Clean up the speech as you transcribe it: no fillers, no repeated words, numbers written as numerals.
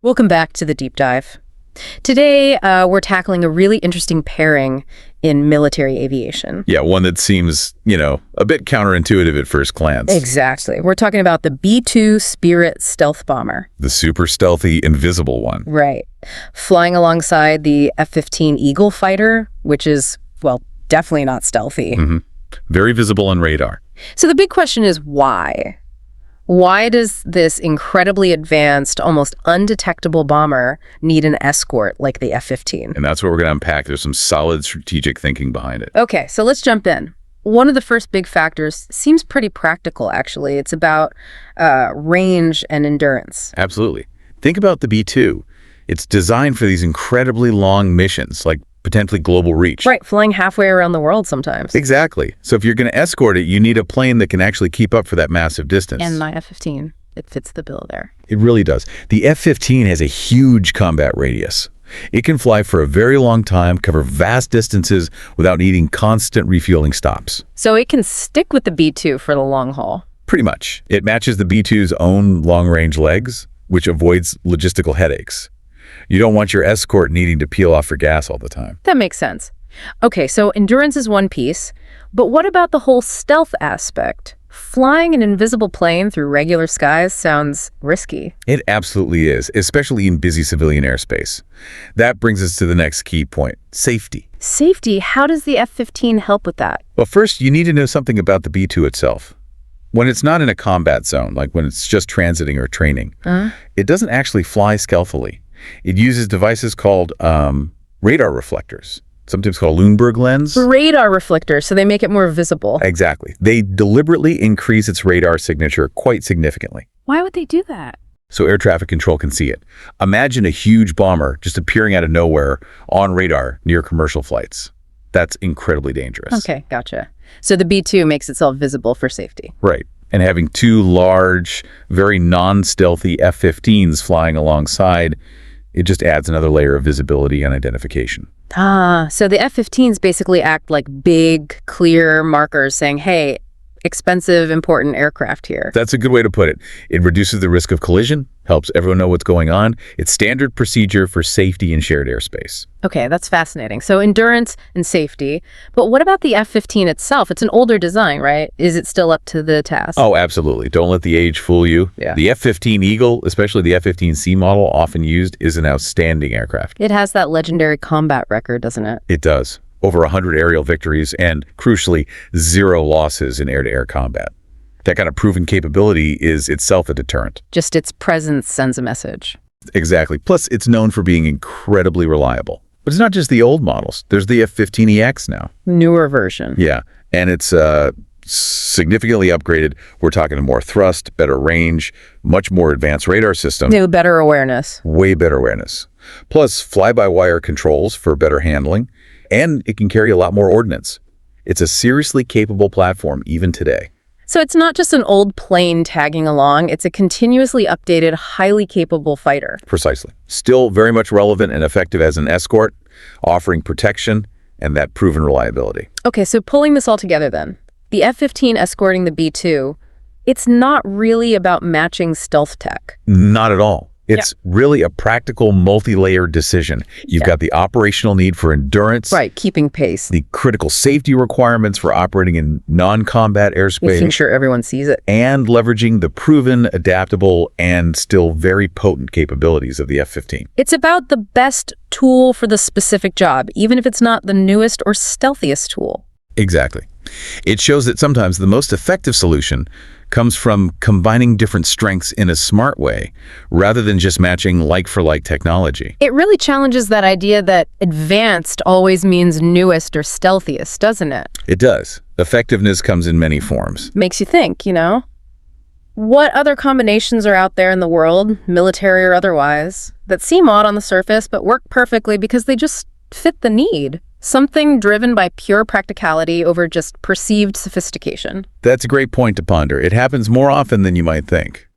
Welcome back to the deep dive. Today, we're tackling a really interesting pairing in military aviation. Yeah, one that seems, a bit counterintuitive at first glance. Exactly. We're talking about the B-2 Spirit stealth bomber. The super stealthy, invisible one. Right. Flying alongside the F-15 Eagle fighter, which is, well, definitely not stealthy. Very visible on radar. So the big question is why? Why does this incredibly advanced, almost undetectable bomber need an escort like the F-15? And that's what we're going to unpack. There's some solid strategic thinking behind it. Okay, so let's jump in. One of the first big factors seems pretty practical, actually. It's about range and endurance. Absolutely. Think about the B-2. It's designed for these incredibly long missions, like potentially global reach. Right, flying halfway around the world sometimes. Exactly. So if you're going to escort it, you need a plane that can actually keep up for that massive distance. And my F-15, it fits the bill there. It really does. The F-15 has a huge combat radius. It can fly for a very long time, cover vast distances without needing constant refueling stops. So it can stick with the B-2 for the long haul. Pretty much. It matches the B-2's own long-range legs, which avoids logistical headaches. You don't want your escort needing to peel off for gas all the time. That makes sense. Okay, so endurance is one piece, but what about the whole stealth aspect? Flying an invisible plane through regular skies sounds risky. It absolutely is, especially in busy civilian airspace. That brings us to the next key point, safety. Safety? How does the F-15 help with that? Well, first, you need to know something about the B-2 itself. When it's not in a combat zone, like when it's just transiting or training, it doesn't actually fly stealthily. It uses devices called radar reflectors, sometimes called Luneburg lens. Radar reflectors, so they make it more visible. Exactly. They deliberately increase its radar signature quite significantly. Why would they do that? So air traffic control can see it. Imagine a huge bomber just appearing out of nowhere on radar near commercial flights. That's incredibly dangerous. Okay, gotcha. So the B-2 makes itself visible for safety. Right. And having two large, very non-stealthy F-15s flying alongside, it just adds another layer of visibility and identification. So the F-15s basically act like big, clear markers saying, hey, expensive, important aircraft here. That's a good way to put it. It reduces the risk of collision, helps everyone know what's going on. It's standard procedure for safety in shared airspace. Okay, that's fascinating. So endurance and safety. But what about the F-15 itself? It's an older design, right? Is it still up to the task? Oh, absolutely. Don't let the age fool you. Yeah. The F-15 Eagle, especially the F-15C model, often used, is an outstanding aircraft. It has that legendary combat record, doesn't it? It does. Over 100 aerial victories and, crucially, 0 losses in air-to-air combat. That kind of proven capability is itself a deterrent. Just its presence sends a message. Exactly. Plus, it's known for being incredibly reliable. But it's not just the old models. There's the F-15EX now. Newer version. Yeah, and it's significantly upgraded. We're talking more thrust, better range, much more advanced radar system. No, better awareness. Way better awareness. Plus, fly-by-wire controls for better handling. And it can carry a lot more ordnance. It's a seriously capable platform even today. So it's not just an old plane tagging along, it's a continuously updated, highly capable fighter. Precisely. Still very much relevant and effective as an escort, offering protection and that proven reliability. Okay, so pulling this all together then. The F-15 escorting the B-2, it's not really about matching stealth tech. Not at all. It's really a practical, multi-layered decision. You've got the operational need for endurance. Right, keeping pace. The critical safety requirements for operating in non-combat airspace. Making sure everyone sees it. And leveraging the proven, adaptable, and still very potent capabilities of the F-15. It's about the best tool for the specific job, even if it's not the newest or stealthiest tool. Exactly. It shows that sometimes the most effective solution comes from combining different strengths in a smart way, rather than just matching like-for-like technology. It really challenges that idea that advanced always means newest or stealthiest, doesn't it? It does. Effectiveness comes in many forms. Makes you think, What other combinations are out there in the world, military or otherwise, that seem odd on the surface but work perfectly because they just fit the need? Something driven by pure practicality over just perceived sophistication. That's a great point to ponder. It happens more often than you might think.